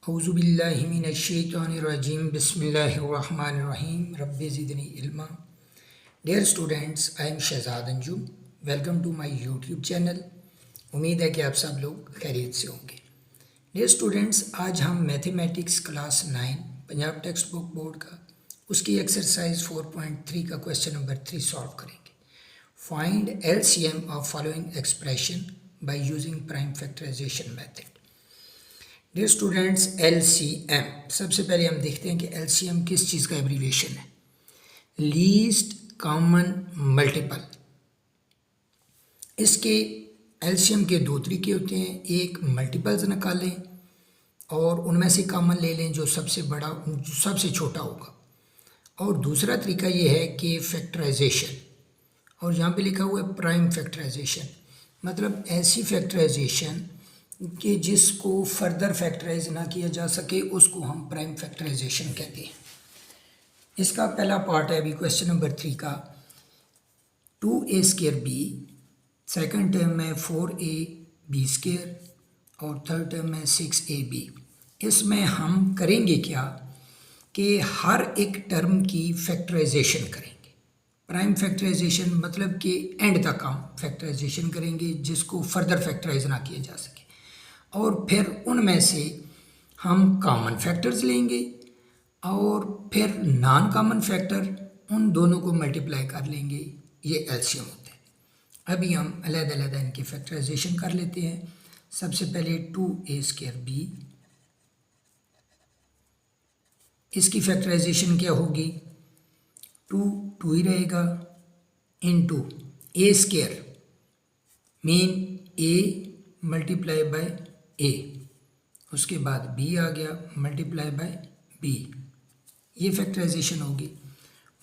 औज़ुबिल्लाहिमिनश्शैतानिर्रजीम बिस्मिल्लाहिर्रहमानिर्रहीम रब्बि ज़िदनी इल्मा। Dear students, I am Shahzad Anjum. Welcome to my YouTube channel. उम्मीद है कि आप सब लोग खैरियत से होंगे। डियर स्टूडेंट्स, आज हम mathematics class 9 Punjab text book board का उसकी एक्सरसाइज 4.3 का क्वेश्चन नंबर 3 सॉल्व करेंगे। Find LCM of following expression by using prime factorisation method. Dear students, LCM सबसे पहले हम देखते हैं कि एलसीएम किस चीज़ का एब्रीविएशन है। Least common multiple. इसके एलसीएम के दो तरीके होते हैं, एक मल्टीपल्स निकालें और उनमें से कॉमन ले लें जो सबसे बड़ा जो सबसे छोटा होगा, और दूसरा तरीका ये है कि फैक्टराइजेशन, और यहाँ पे लिखा हुआ है प्राइम फैक्टराइजेशन, मतलब ऐसी फैक्टराइजेशन कि जिसको फर्दर फैक्टराइज ना किया जा सके उसको हम प्राइम फैक्टराइजेशन कहते हैं। इसका पहला पार्ट है अभी क्वेश्चन नंबर 3 का 2a² b, सेकंड टर्म में 4ab² और थर्ड टर्म में 6ab। इसमें हम करेंगे क्या कि हर एक टर्म की फैक्टराइजेशन करेंगे। प्राइम फैक्टराइजेशन मतलब कि एंड तक हम फैक्टराइजेशन करेंगे जिसको फर्दर फैक्टराइज ना किया जा सके, और फिर उनमें से हम कॉमन फैक्टर्स लेंगे और फिर नॉन कॉमन फैक्टर उन दोनों को मल्टीप्लाई कर लेंगे। ये एलसीएम होता है। अभी हम अलग-अलग इनकी फैक्टराइजेशन कर लेते हैं। सबसे पहले 2a² b, इसकी फैक्टराइजेशन क्या होगी, 2 ही रहेगा into a² mean a multiply by a, उसके बाद b आ गया मल्टीप्लाई बाय b, ये फैक्टराइजेशन होगी।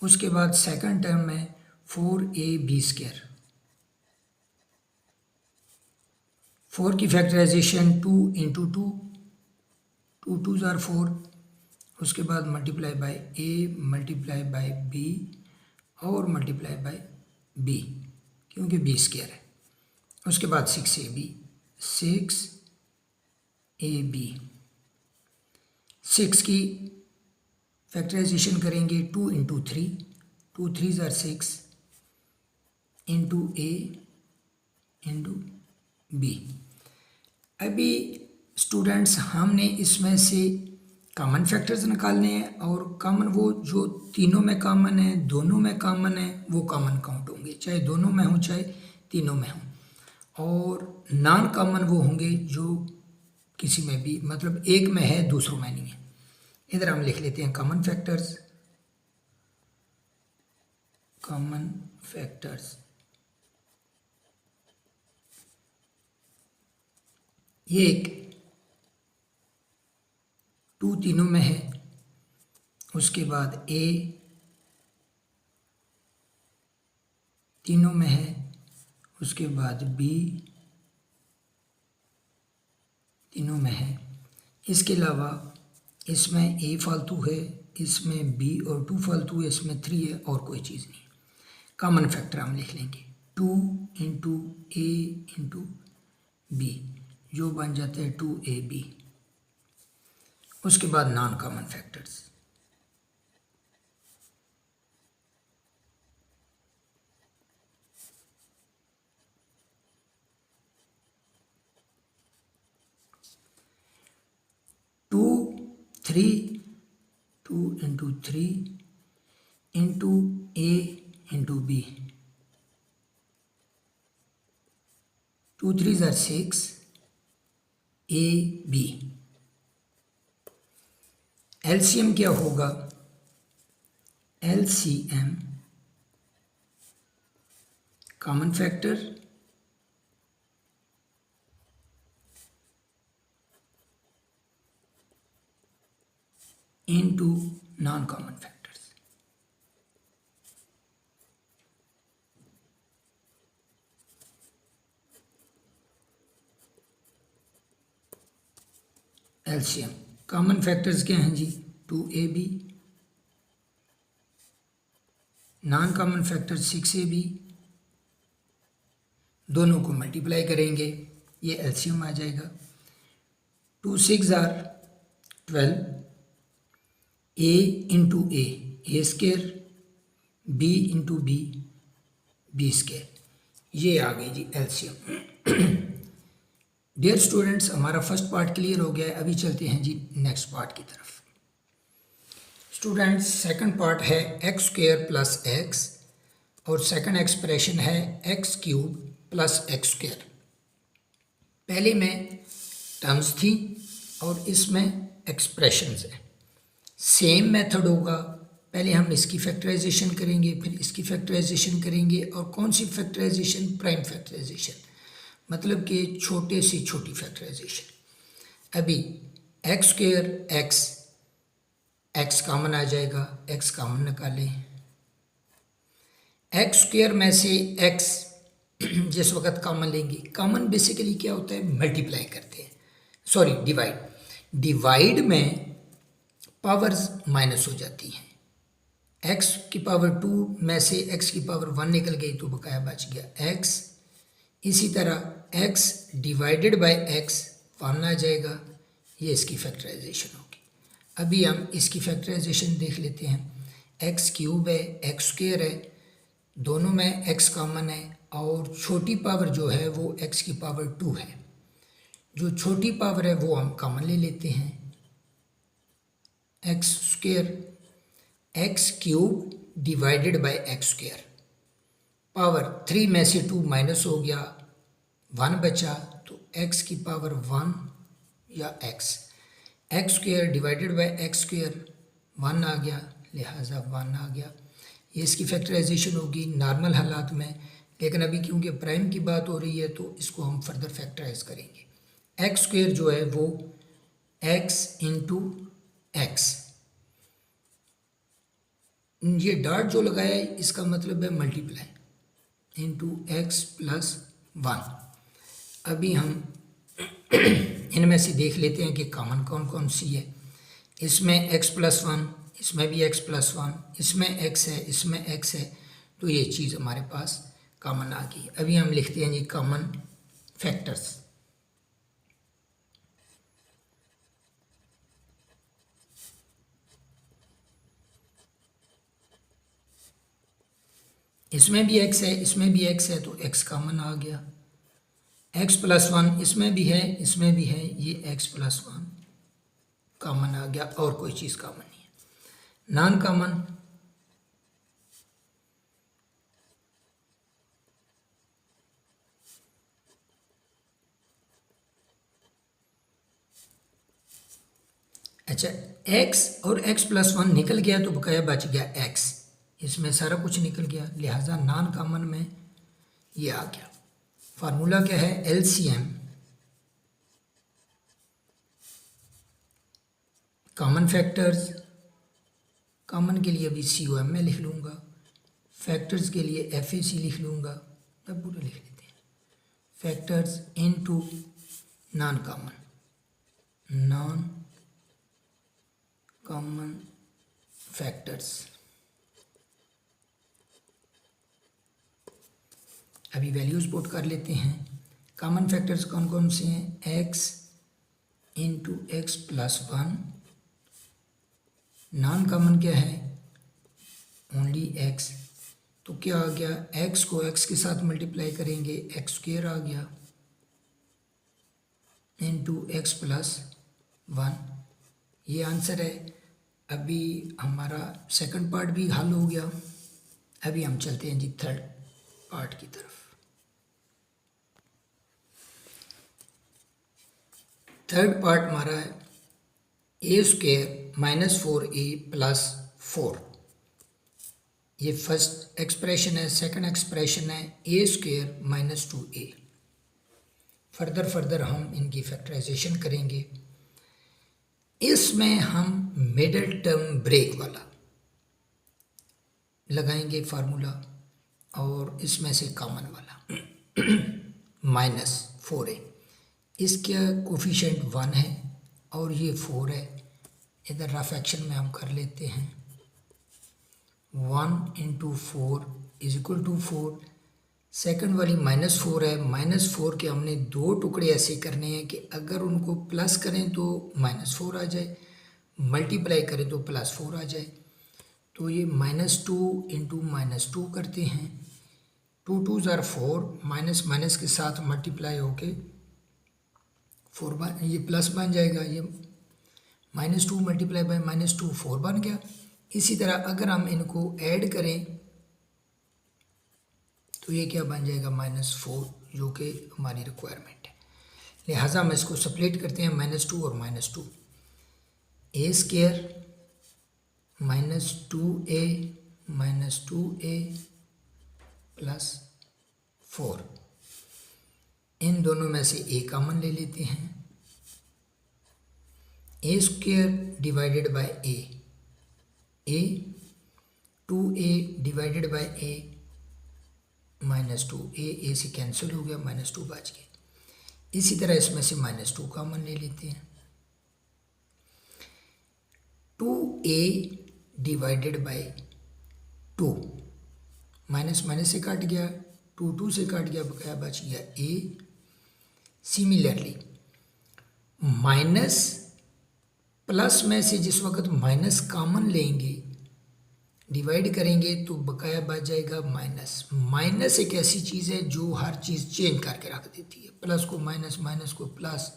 उसके बाद सेकंड टर्म में 4ab², 4 की फैक्टराइजेशन 2 इंटू 2, 2 2s आर 4, उसके बाद multiply by a multiply by b और मल्टीप्लाई बाय b क्योंकि b² है। उसके बाद 6ab, 6ab, 6 की फैक्टराइजेशन करेंगे 2 into 3, 2 3s are 6 into a into b। अभी स्टूडेंट्स हमने इसमें से कॉमन फैक्टर्स निकालने हैं, और कॉमन वो जो तीनों में कॉमन है, दोनों में कॉमन है, वो कॉमन काउंट होंगे, चाहे दोनों में हों चाहे तीनों में हों। और नॉन कॉमन वो होंगे जो किसी में भी, मतलब एक में है दूसरों में नहीं है। इधर हम लिख लेते हैं कॉमन फैक्टर्स। कॉमन फैक्टर्स ये एक 2 तीनों में है, उसके बाद a तीनों में है, उसके बाद b तीनों में है। इसके अलावा इसमें a फालतू है, इसमें b और 2 फालतू है, इसमें 3 है और कोई चीज़ नहीं है। कॉमन फैक्टर हम लिख लेंगे 2 इंटू a इंटू b, जो बन जाता है 2ab। उसके बाद non common factors, two into 3 into a into b, 2 3s are 6 ab। LCM क्या होगा, LCM common factor into non common factors. LCM common factors क्या हैं जी, 2ab, non common factor 6ab, दोनों को मल्टीप्लाई करेंगे, ये एलसीएम आ जाएगा। 2 6 are 12 A into A square, B into B square. ये आ गई जी एलसीएम। डियर स्टूडेंट्स, हमारा फर्स्ट पार्ट क्लियर हो गया है। अभी चलते हैं जी नेक्स्ट पार्ट की तरफ। स्टूडेंट्स, सेकंड पार्ट है एक्स स्क्वेयर प्लस एक्स और सेकंड एक्सप्रेशन है x cube plus x square. पहले में टर्म्स थी और इसमें एक्सप्रेशंस है। सेम मेथड होगा, पहले हम इसकी फैक्टराइजेशन करेंगे, फिर इसकी फैक्टराइजेशन करेंगे। और कौन सी फैक्टराइजेशन? प्राइम फैक्टराइजेशन, मतलब कि छोटे से छोटी फैक्टराइजेशन। अभी एक्स स्क्वेयर एक्स कॉमन आ जाएगा, एक्स कॉमन निकालें। एक्स स्क्वेयर में से एक्स जिस वक्त कॉमन लेंगे, कॉमन बेसिकली क्या होता है? मल्टीप्लाई करते हैं, सॉरी डिवाइड में पावर्स माइनस हो जाती हैं। एक्स की पावर 2 में से एक्स की पावर 1 निकल गई तो बकाया बच गया एक्स। इसी तरह एक्स डिवाइडेड बाय एक्स 1 आ जाएगा, ये इसकी फैक्टराइजेशन होगी। अभी हम इसकी फैक्टराइजेशन देख लेते हैं। एक्स क्यूब है, एक्स स्क्वेयर है, दोनों में एक्स कॉमन है और छोटी पावर जो है वो एक्स की पावर 2 है। जो छोटी पावर है वो हम कॉमन ले लेते हैं, x square. X cube divided by x square, power 3 में से 2 माइनस हो गया, 1 बचा, तो एक्स की पावर 1 या x square divided by x square 1 आ गया, लिहाजा 1 आ गया। ये इसकी फैक्टराइजेशन होगी नॉर्मल हालात में, लेकिन अभी क्योंकि प्राइम की बात हो रही है तो इसको हम फर्दर फैक्टराइज करेंगे। एक्स स्क्वेयर जो है वो एक्स इंटू एक्स, ये डॉट जो लगाया है इसका मतलब है मल्टीप्लाई, इंटू एक्स प्लस 1। अभी हम इनमें से देख लेते हैं कि कॉमन कौन कौन सी है। इसमें एक्स प्लस 1, इसमें भी एक्स प्लस 1, इसमें एक्स है, इसमें एक्स है, तो ये चीज़ हमारे पास कॉमन आ गई। अभी हम लिखते हैं जी कॉमन फैक्टर्स। इसमें भी एक्स है, इसमें भी एक्स है, तो एक्स कॉमन आ गया। एक्स प्लस 1 इसमें भी है, इसमें भी है, ये एक्स प्लस 1 कॉमन आ गया, और कोई चीज़ कॉमन नहीं है। नॉन कॉमन, अच्छा एक्स और एक्स प्लस 1 निकल गया तो बकाया बच गया एक्स, इसमें सारा कुछ निकल गया, लिहाजा नॉन कॉमन में ये आ गया। फार्मूला क्या है? एलसीएम कॉमन फैक्टर्स, कॉमन के लिए अभी COM में लिख लूँगा, फैक्टर्स के लिए FAC लिख लूँगा, अब पूरा लिख लेते हैं। Factors into non common factors. अभी वैल्यूज पुट कर लेते हैं। कॉमन फैक्टर्स कौन कौन से हैं? X into x plus 1। Non common क्या है? ओनली एक्स, तो क्या आ गया? एक्स को एक्स के साथ मल्टीप्लाई करेंगे, एक्स स्क्वेयर आ गया इंटू एक्स प्लस 1, ये आंसर है। अभी हमारा सेकंड पार्ट भी हल हो गया। अभी हम चलते हैं जी थर्ड पार्ट की तरफ। थर्ड पार्ट हमारा है ए स्क्वेयर माइनस 4a प्लस 4। ये फर्स्ट एक्सप्रेशन है। सेकंड एक्सप्रेशन है ए स्क्वेयर माइनस 2a। फर्दर हम इनकी फैक्टराइजेशन करेंगे। इसमें हम मिडिल टर्म ब्रेक वाला लगाएंगे फार्मूला, और इसमें से कॉमन वाला माइनस 4a। इसका कोफिशिएंट 1 है और ये 4 है। इधर रफ एक्शन में हम कर लेते हैं। 1 into 4 is equal to 4। Second वाली माइनस 4 है। माइनस 4 के हमने 2 टुकड़े ऐसे करने हैं कि अगर उनको प्लस करें तो माइनस 4 आ जाए, मल्टीप्लाई करें तो +4 आ जाए। तो ये -2 इंटू -2 करते हैं, 2 2 ज़ार 4, माइनस माइनस के साथ मल्टीप्लाई होके 4 बन, ये प्लस बन जाएगा। ये -2 मल्टीप्लाई बाय -2 4 बन गया। इसी तरह अगर हम इनको ऐड करें तो ये क्या बन जाएगा, -4, जो कि हमारी रिक्वायरमेंट है। लिहाजा हम इसको सेपरेट करते हैं, -2 और -2, a² -2a -2a प्लस 4, इन दोनों में से a कॉमन ले लेते हैं। a² divided by a 2a divided by a -2a, a से कैंसिल हो गया, -2 बच गया। इसी तरह इसमें से -2 कॉमन ले लेते हैं। 2a divided by 2, minus minus से कट गया, 2 2 से कट गया, बकाया बच गया a। सिमिलरली माइनस प्लस में से जिस वक्त माइनस कॉमन लेंगे, डिवाइड करेंगे तो बकाया बच जाएगा माइनस। माइनस एक ऐसी चीज़ है जो हर चीज़ चेंज करके रख देती है, प्लस को माइनस, माइनस को प्लस,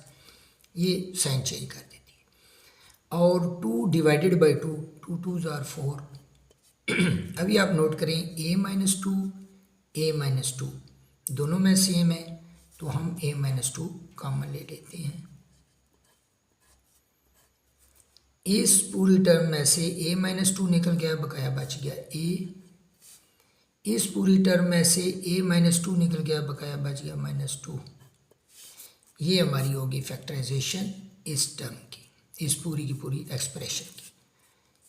ये साइन चेंज कर देती है। और 2 डिवाइडेड बाई 2, 2 2 ज़ार 4। अभी आप नोट करें, a-2 a-2 दोनों में सेम है, तो हम a-2 कॉमन ले लेते हैं। इस पूरी टर्म में से a-2 निकल गया, बकाया बच गया a। इस पूरी टर्म में से a-2 निकल गया, बकाया बच गया -2। ये हमारी होगी फैक्टराइजेशन इस टर्म की, इस पूरी की पूरी एक्सप्रेशन की।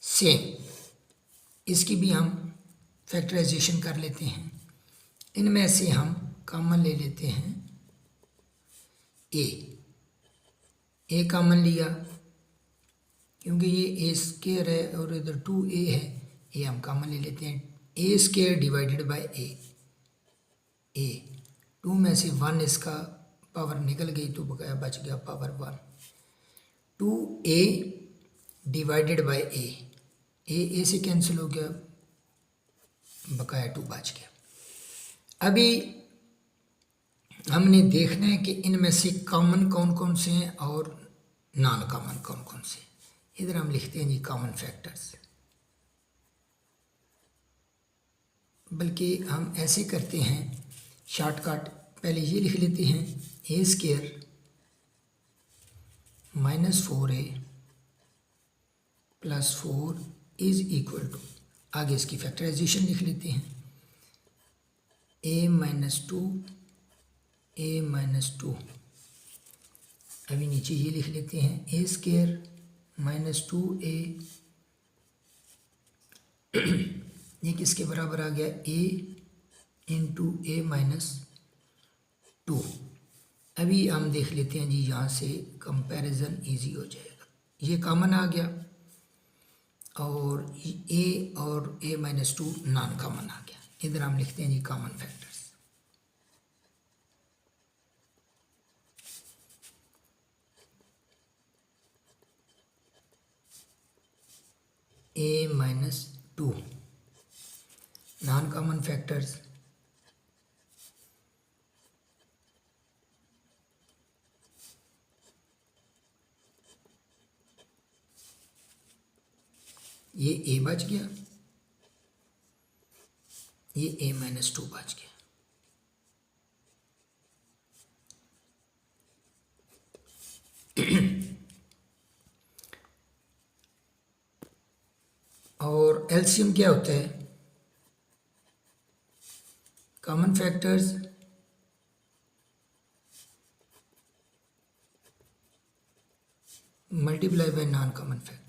सेम इसकी भी हम फैक्टराइजेशन कर लेते हैं। इनमें से हम कॉमन ले लेते हैं a कॉमन लिया, क्योंकि ये a² है और इधर 2a है, ये हम कॉमन ले लेते हैं। a² डिवाइडेड बाय a 2 में से 1 इसका पावर निकल गई, तो बकाया बच गया power 1। 2a divided by a से कैंसिल हो गया, बकाया 2 बच गया। अभी हमने देखना है कि इनमें से कॉमन कौन कौन से हैं और नॉन कॉमन कौन कौन से हैं। इधर हम लिखते हैं जी कॉमन फैक्टर्स, बल्कि हम ऐसे करते हैं शॉर्टकट, पहले ये लिख लेते हैं a² -4a plus 4 is equal to, आगे इसकी फैक्टराइजेशन लिख लेते हैं, a-2 a-2। अभी नीचे ये लिख लेते हैं a² -2a, ये किसके बराबर आ गया, a इंटू a-2। अभी हम देख लेते हैं जी, यहाँ से कंपैरिजन इजी हो जाएगा। ये कॉमन आ गया और a और a-2 नॉन कॉमन आ गया। इधर हम लिखते हैं जी common factors. a-2 non common factors, ये a बच गया, ये a-2 बच गया। और एलसीएम क्या होता है, common factors multiply by non common factor.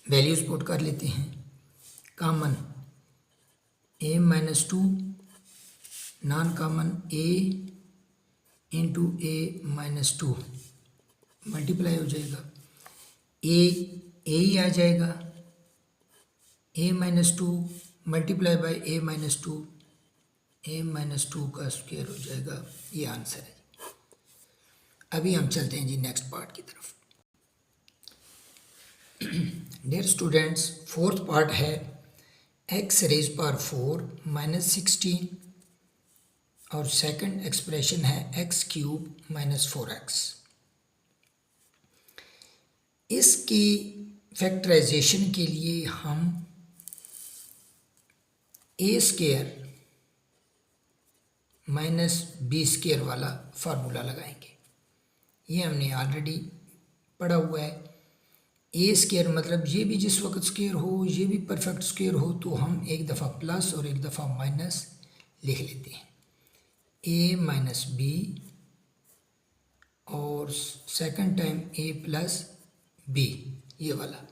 Values put कर लेते हैं। Common a-2, non common a into a-2 multiply हो जाएगा, a ही आ जाएगा, a-2 multiply by a-2 A minus two का स्क्वायर हो जाएगा, ये आंसर है। अभी हम चलते हैं जी नेक्स्ट पार्ट की तरफ। डियर स्टूडेंट्स, फोर्थ पार्ट है एक्स रेज पावर 4 माइनस 16 और सेकंड एक्सप्रेशन है एक्स क्यूब माइनस 4x। इसकी फैक्टराइजेशन के लिए हम ए स्क्वायर माइनस बी स्क्वायर वाला फार्मूला लगाएंगे। ये हमने ऑलरेडी पढ़ा हुआ है। ए स्क्वायर मतलब ये भी जिस वक्त स्क्वायर हो, ये भी परफेक्ट स्क्वायर हो, तो हम एक दफ़ा प्लस और एक दफ़ा माइनस लिख लेते हैं। ए माइनस बी और सेकंड टाइम ए प्लस बी, ये वाला।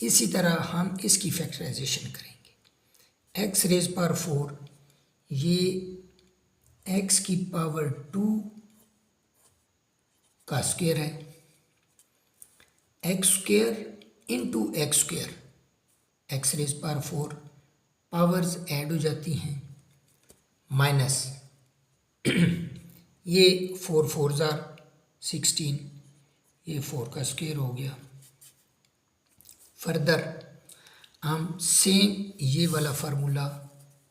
इसी तरह हम इसकी फैक्टराइजेशन करेंगे। एक्स रेज पावर 4, ये एक्स की पावर 2 का स्क्वायर है। X square into X square, X raise power 4, powers add हो जाती हैं, माइनस ये 4 4 जार 16, ये 4 का स्क्वायर हो गया। फर्दर हम सेम ये वाला फार्मूला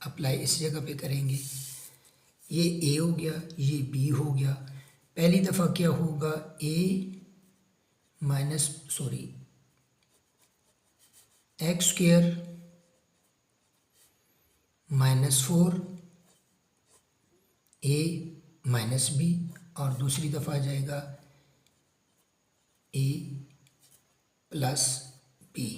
अप्लाई इस जगह पे करेंगे। ये ए हो गया, ये बी हो गया। पहली दफ़ा क्या होगा, ए माइनस एक्स स्क्वायर माइनस 4 ए माइनस बी, और दूसरी दफ़ा आ जाएगा ए प्लस बी।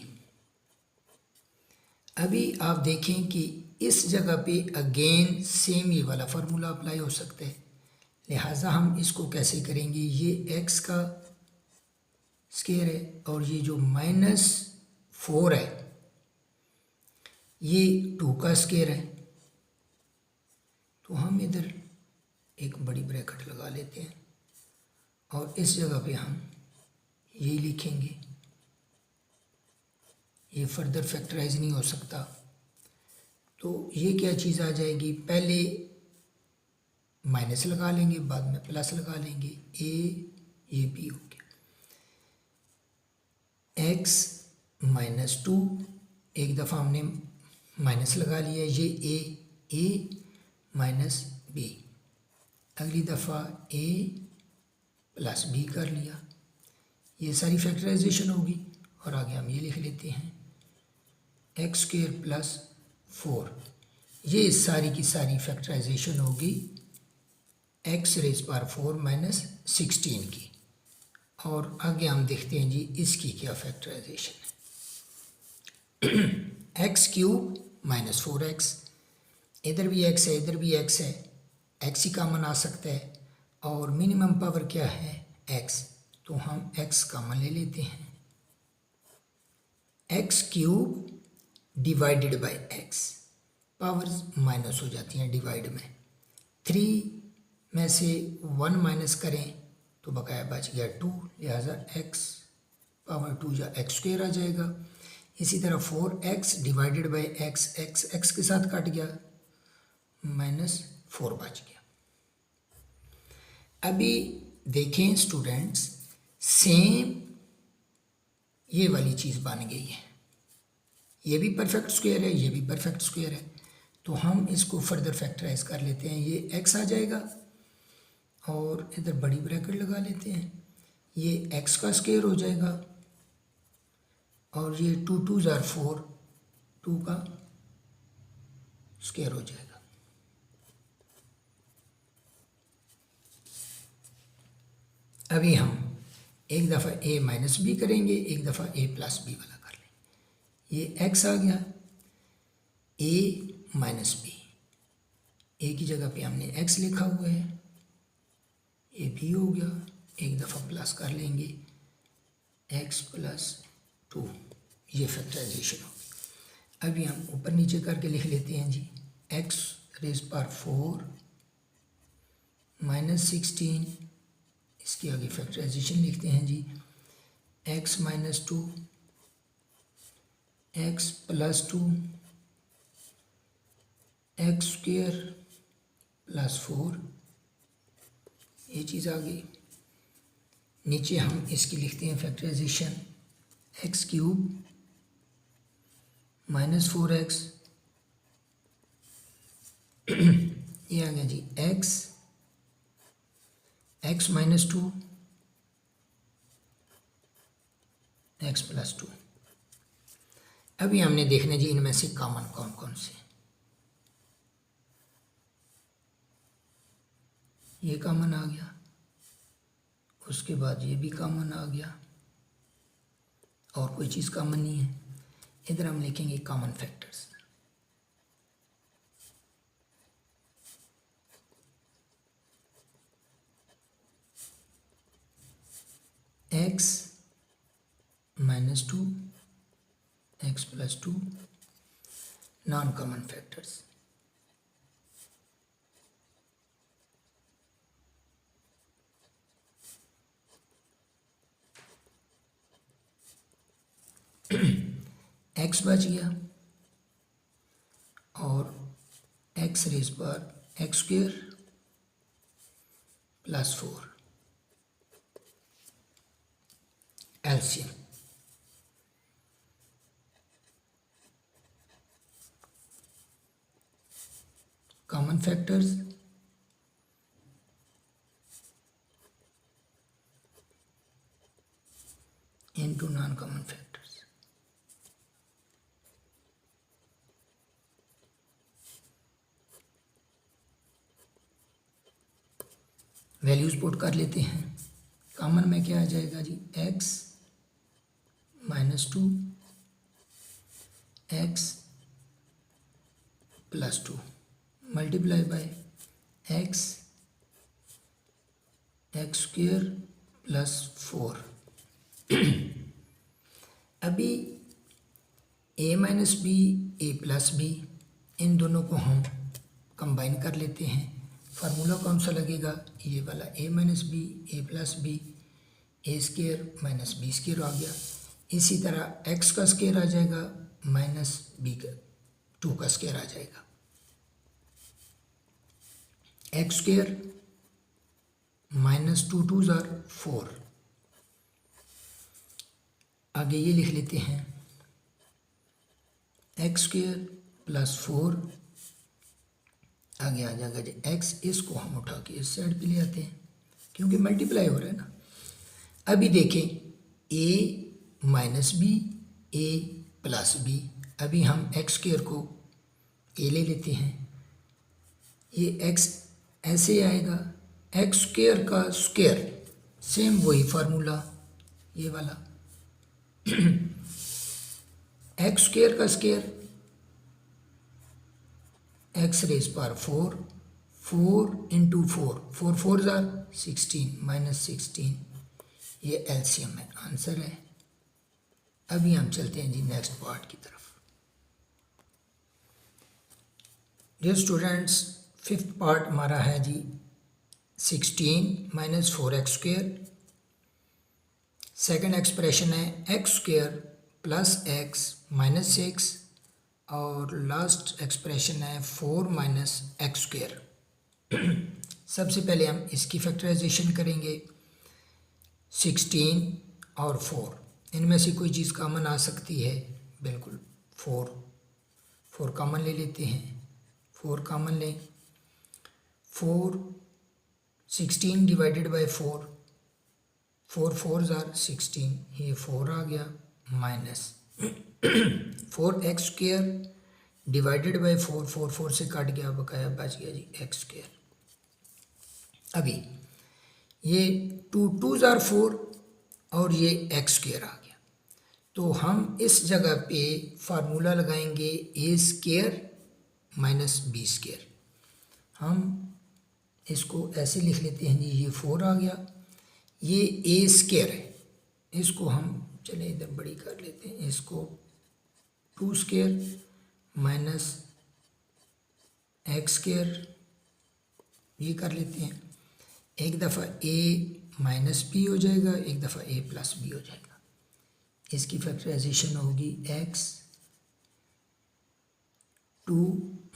अभी आप देखें कि इस जगह पे अगेन सेम ये वाला फार्मूला अप्लाई हो सकता है। लिहाजा हम इसको कैसे करेंगे, ये एक्स का स्क्वायर है और ये जो माइनस 4 है ये 2 का स्क्वायर है। तो हम इधर एक बड़ी ब्रैकेट लगा लेते हैं और इस जगह पे हम ये लिखेंगे। ये फर्दर फैक्टराइज नहीं हो सकता, तो ये क्या चीज़ आ जाएगी, पहले माइनस लगा लेंगे, बाद में प्लस लगा लेंगे। ये बी हो गया। एक्स माइनस 2, एक दफ़ा हमने माइनस लगा लिया, ये ए माइनस बी, अगली दफ़ा ए प्लस बी कर लिया। ये सारी फैक्टराइजेशन होगी और आगे हम ये लिख लेते हैं एक्स स्क्वायर प्लस 4। ये सारी की सारी फैक्टराइजेशन होगी एक्स रेज पावर 4 माइनस 16 की। और आगे हम देखते हैं जी इसकी क्या फैक्टराइजेशन है। एक्स क्यूब माइनस 4x, इधर भी x है इधर भी x है, x ही कॉमन आ सकता है और मिनिमम पावर क्या है x, तो हम x कॉमन ले लेते हैं। X cube divided by x, powers minus हो जाती हैं डिवाइड में। 3 में से 1 माइनस करें तो बकाया बच गया 2, लिहाजा x पावर 2 या एक्स स्क्वायर आ जाएगा। इसी तरह 4x divided by x, x के साथ कट गया, माइनस 4 बच गया। अभी देखें स्टूडेंट्स, सेम ये वाली चीज़ बन गई है। ये भी परफेक्ट स्क्वायर है, ये भी परफेक्ट स्क्वायर है, तो हम इसको फर्दर फैक्टराइज कर लेते हैं। ये x आ जाएगा और इधर बड़ी ब्रैकेट लगा लेते हैं, ये x का स्क्वायर हो जाएगा और ये 2 2 जार 4, 2 का स्क्वायर हो जाएगा। अभी हम एक दफ़ा a माइनस बी करेंगे, एक दफ़ा a प्लस बी वाला कर लेंगे। ये x आ गया, a माइनस बी, a की जगह पे हमने x लिखा हुआ है, ये b हो गया, एक दफ़ा प्लस कर लेंगे, x प्लस 2, ये फैक्टराइजेशन होगी। अभी हम ऊपर नीचे करके लिख लेते हैं जी, x रेज पावर 4 माइनस 16, इसके आगे फैक्टराइजेशन लिखते हैं जी, x minus 2, x plus 2, x square plus 4, ये चीज़ आ गई। नीचे हम इसकी लिखते हैं factorisation, x cube minus 4x, ये आ गया जी x माइनस 2, x प्लस 2। अभी हमने देखना जी इनमें से कॉमन कौन कौन से। ये कॉमन आ गया, उसके बाद ये भी कॉमन आ गया, और कोई चीज़ कॉमन नहीं है। इधर हम लिखेंगे common factors. x minus 2, x plus 2, non common factors. x बच गया, और x रेज पर x square plus 4 LCM. Common factors into non common factors. Values put कर लेते हैं। कॉमन में क्या आ जाएगा जी, x minus 2, x plus 2 multiply by x square plus 4। अभी a minus B, A plus B, इन दोनों को हम कंबाइन कर लेते हैं। फार्मूला कौन सा लगेगा, ये वाला, a minus B, A plus B, A square minus B square आ गया। इसी तरह x का स्केयर आ जाएगा माइनस बी का 2 का स्केयर आ जाएगा। एक्स स्केयर माइनस 2 2 ज़ार 4। आगे ये लिख लेते हैं एक्स स्क्वेयर प्लस 4, आगे आ जाएगा जी x, इसको हम उठा के इस साइड पे ले आते हैं क्योंकि मल्टीप्लाई हो रहा है ना। अभी देखें a minus B, A plus B. अभी हम x स्क्वेयर को a ले लेते हैं, ये x ऐसे आएगा, एक्स स्क्वेयर का स्क्वेयर, सेम वही फार्मूला ये वाला, एक्स स्क्वेयर का स्क्वेयर एक्स रेज पर 4, 4 इंटू 4, 4 4 ज़ार 16 माइनस 16, ये एलसीएम है, आंसर है। अभी हम चलते हैं जी नेक्स्ट पार्ट की तरफ। डियर स्टूडेंट्स, फिफ्थ पार्ट हमारा है जी 16 minus 4x square. Second expression है x square plus x minus 6, और लास्ट एक्सप्रेशन है 4 माइनस एक्स स्क्वेयर। सबसे पहले हम इसकी फैक्टराइजेशन करेंगे। 16 और 4, इनमें से कोई चीज़ कॉमन आ सकती है, बिल्कुल 4 कॉमन ले लेते हैं, 4 कॉमन लें। 4 16 डिवाइडेड बाय 4, 4 4 ज़ार 16, ये 4 आ गया, minus 4x square divided by 4, 4 4 से कट गया, बकाया बच गया जी एक्स स्क्वेयर। अभी ये 2 2 ज़ार 4 और ये एक्स स्क्वेयर आ गया, तो हम इस जगह पे फार्मूला लगाएंगे ए स्क्वेयर माइनस बी स्क्वेयर। हम इसको ऐसे लिख लेते हैं जी, ये 4 आ गया, ये ए स्क्वेयर है, इसको हम चले इधर बड़ी कर लेते हैं, इसको 2 स्क्वेयर माइनस एक्स स्क्वेयर ये कर लेते हैं। एक दफ़ा ए माइनस बी हो जाएगा, एक दफ़ा ए प्लस बी हो जाएगा। इसकी फैक्टराइजेशन होगी एक्स 2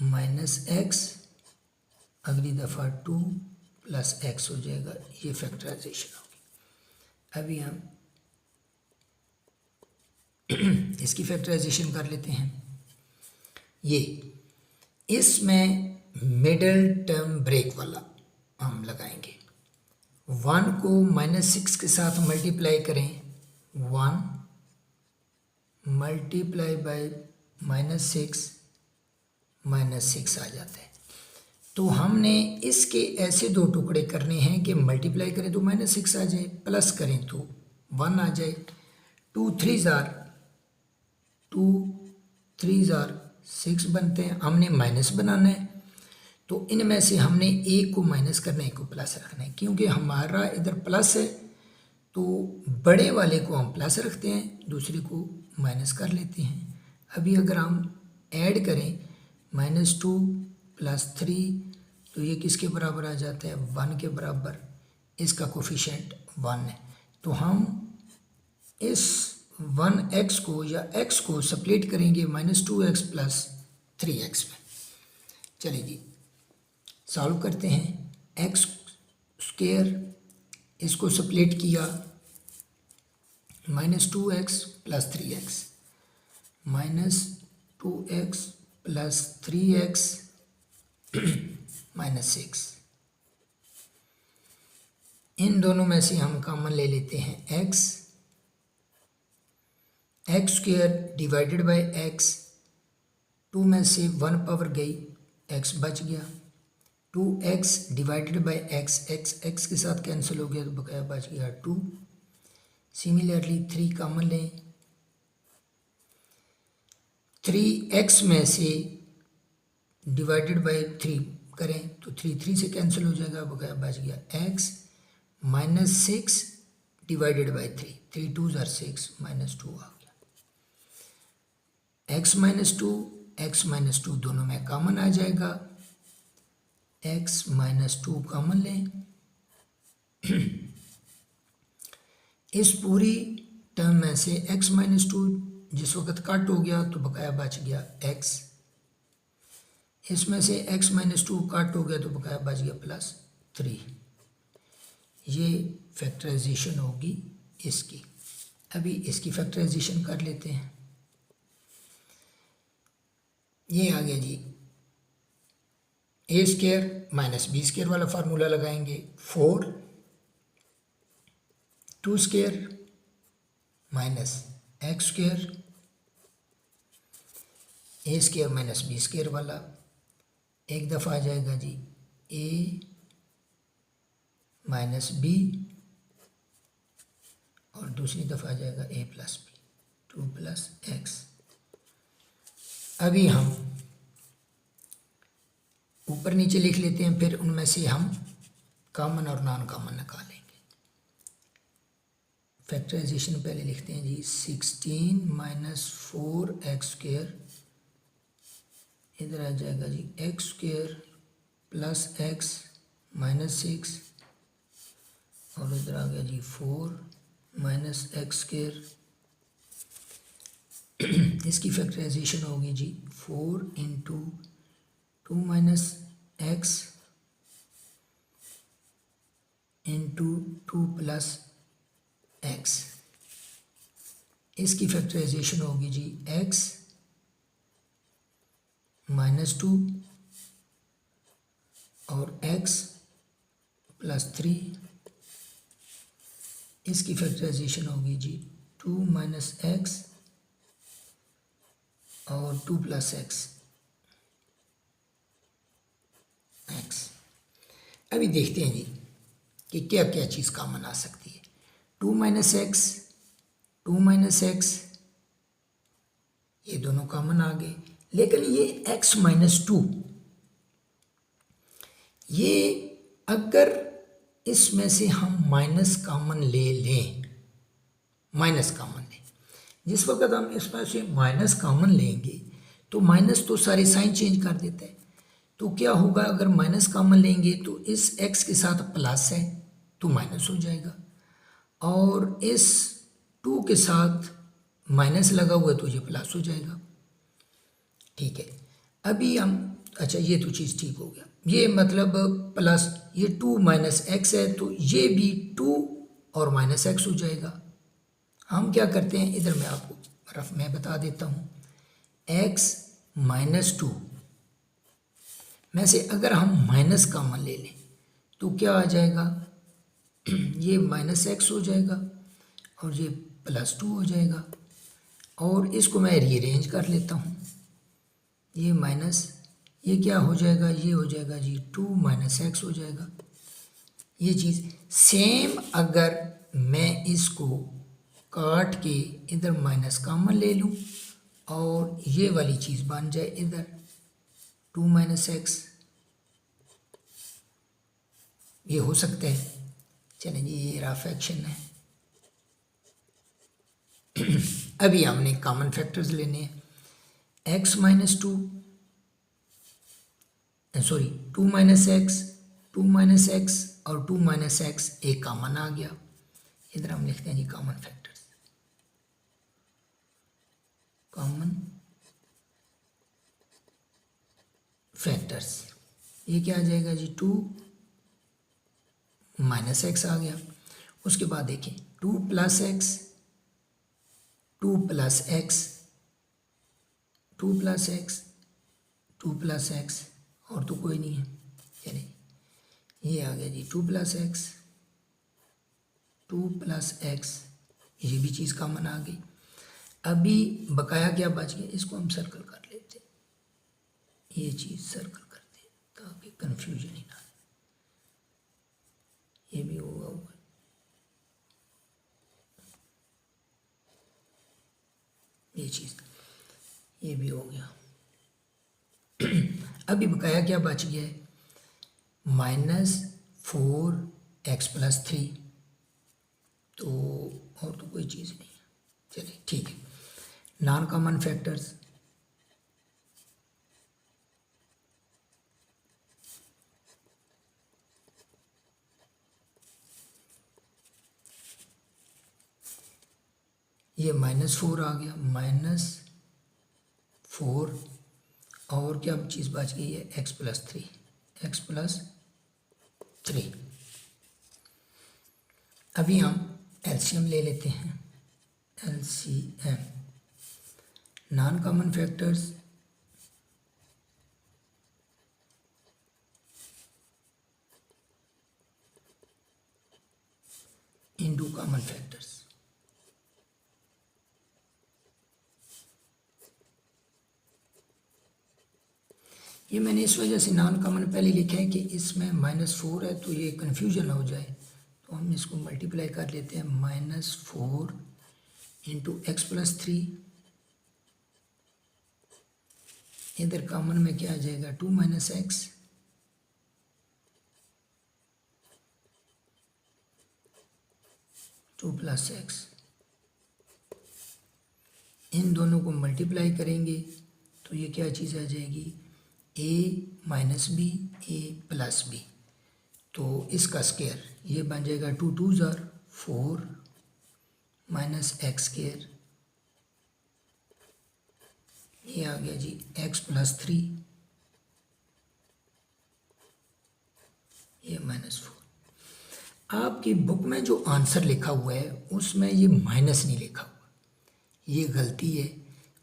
माइनस एक्स अगली दफ़ा 2 + x हो जाएगा, ये फैक्टराइजेशन होगी। अभी हम इसकी फैक्टराइजेशन कर लेते हैं। ये इसमें मिडल टर्म ब्रेक वाला हम लगाएंगे। 1 को -6 के साथ मल्टीप्लाई करें, 1 मल्टीप्लाई बाय -6 -6 आ जाता है। तो हमने इसके ऐसे दो टुकड़े करने हैं कि मल्टीप्लाई करें तो -6 आ जाए, प्लस करें तो 1 आ जाए। 2 3 6 बनते हैं। हमने माइनस बनाना है, तो इनमें से हमने एक को माइनस करना है, एक को प्लस रखना है। क्योंकि हमारा इधर प्लस है तो बड़े वाले को हम प्लस रखते हैं, दूसरे को माइनस कर लेते हैं। अभी अगर हम ऐड करें -2 + 3 तो ये किसके बराबर आ जाता है, 1 के बराबर। इसका कोफिशिएंट 1 है। तो हम इस 1x को या x को सप्लीट करेंगे -2x + 3x में। चलिए जी सॉल्व करते हैं। x², इसको सप्लीट किया -2x + 3x, -2x + 3x -6। इन दोनों में से हम कॉमन ले लेते हैं x² डिवाइडेड बाय x, 2 में से 1 पावर गई, x बच गया। 2x divided by x, x के साथ कैंसिल हो गया तो बकाया बच गया 2। सिमिलरली 3 कॉमन लें, 3x में से डिवाइडेड बाय 3 करें तो 3 से कैंसिल हो जाएगा, बकाया बच गया x -6 डिवाइडेड बाय 3, 3 2 = 6 -2 आ गया। x -2 दोनों में कॉमन आ जाएगा, x -2 कॉमन लें। इस पूरी टर्म में से x -2 जिस वक्त कट हो गया तो बकाया बच गया x, इसमें से x -2 कट हो गया तो बकाया बच गया +3। ये फैक्टराइजेशन होगी इसकी। अभी इसकी फैक्टराइजेशन कर लेते हैं। ये आ गया जी, a² - b² वाला फार्मूला लगाएंगे। 4 2² - x² a² - b² वाला एक दफ़ा आ जाएगा जी a - b और दूसरी दफ़ा आ जाएगा a + b, 2 + x। अभी हम ऊपर नीचे लिख लेते हैं, फिर उनमें से हम कॉमन और नॉन कॉमन निकालेंगे। फैक्टराइजेशन पहले लिखते हैं जी, 16 - 4x², इधर आ जाएगा जी x² + x -6 और इधर आ गया जी 4 - x²। इसकी फैक्टराइजेशन होगी जी 4 × 2 - x × 2 + x। इसकी फैक्टराइजेशन होगी जी x -2 और x + 3। इसकी फैक्टराइजेशन होगी जी 2 - x और 2 + x। अभी देखते हैं जी कि क्या क्या चीज़ कॉमन आ सकती है। 2 - x 2 - x ये दोनों कॉमन आ गए, लेकिन ये x -2 ये अगर इसमें से हम माइनस कॉमन ले लें, माइनस कॉमन लें, जिस वक्त हम इसमें से माइनस कॉमन लेंगे तो माइनस तो सारे साइन चेंज कर देता है। तो क्या होगा, अगर माइनस कॉमन लेंगे तो इस x के साथ प्लस है तो माइनस हो जाएगा, और इस 2 के साथ माइनस लगा हुआ है तो ये प्लस हो जाएगा। ठीक है, अभी हम अच्छा ये तो चीज़ ठीक हो गया, ये मतलब प्लस ये 2 माइनस एक्स है तो ये भी 2 और माइनस एक्स हो जाएगा। हम क्या करते हैं, इधर मैं आपको रफ में बता देता हूँ, एक्स माइनस 2 में से अगर हम माइनस कॉमन ले लें तो क्या आ जाएगा, ये माइनस एक्स हो जाएगा और ये प्लस 2 हो जाएगा। और इसको मैं रीअरेंज कर लेता हूँ, ये माइनस ये क्या हो जाएगा, ये हो जाएगा जी 2 माइनस एक्स हो जाएगा। ये चीज़ सेम अगर मैं इसको काट के इधर माइनस कॉमन ले लूँ और ये वाली चीज़ बन जाए इधर 2 माइनस एक्स, ये हो सकता है। चलें जी, ये रफ एक्शन है। अभी हमने कॉमन फैक्टर्स लेने हैं, x minus 2 sorry 2 minus x, 2 minus x और 2 माइनस एक्स एक कॉमन आ गया। इधर हम लिखते हैं जी कॉमन फैक्टर्स, कॉमन फैक्टर्स। ये क्या आ जाएगा जी 2 माइनस एक्स आ गया। उसके बाद देखिए 2 plus x, 2 plus x, 2 plus x, 2 plus x और तो कोई नहीं है। चलिए ये आ गया जी 2 प्लस एक्स, 2 प्लस एक्स, ये भी चीज़ कॉमन आ गई। अभी बकाया क्या बच गया, इसको हम सर्कल कर लेते हैं, ये चीज़ सर्कल करते हैं ताकि कंफ्यूजन ही ना आए। ये भी होगा ये चीज़, ये भी हो गया। अभी बकाया क्या बच गया है, -4x+3, तो और तो कोई चीज़ नहीं है। चलिए ठीक है, नॉन कॉमन फैक्टर्स, ये -4 आ गया, -4 और क्या चीज़ बच गई है, x+3, x+3। अभी हम एलसीएम ले लेते हैं, LCM non common factors, into common factors. ये मैंने इस वजह से नॉन कॉमन पहले लिखा है कि इसमें -4 है तो ये कन्फ्यूजन ना हो जाए, तो हम इसको मल्टीप्लाई कर लेते हैं, -4 इंटू x+3, इधर कॉमन में क्या आ जाएगा 2 minus x, two plus x. इन दोनों को मल्टीप्लाई करेंगे तो ये क्या चीज़ आ जाएगी, a minus B, A plus B, तो इसका स्क्वायर ये बन जाएगा 2 2 ज़ार 4 माइनस एक्स स्क्वायर, ये आ गया जी x+3, ये -4। आपकी बुक में जो आंसर लिखा हुआ है उसमें ये माइनस नहीं लिखा हुआ, ये गलती है,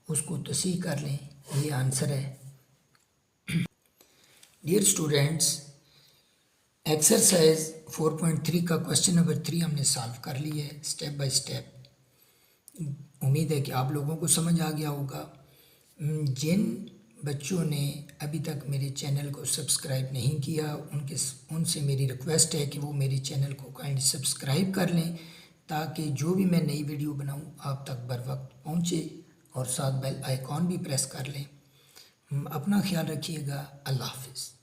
उसको तसीह कर लें, ये आंसर है। डियर स्टूडेंट्स, एक्सरसाइज 4.3 का क्वेश्चन नंबर 3 हमने सॉल्व कर लिया है स्टेप बाय स्टेप। उम्मीद है कि आप लोगों को समझ आ गया होगा। जिन बच्चों ने अभी तक मेरे चैनल को सब्सक्राइब नहीं किया उनसे मेरी रिक्वेस्ट है कि वो मेरे चैनल को काइंडली सब्सक्राइब कर लें ताकि जो भी मैं नई वीडियो बनाऊं आप तक बर वक्त पहुँचे, और साथ बेल आइकॉन भी प्रेस कर लें। अपना ख्याल रखिएगा। अल्लाह हाफिज़।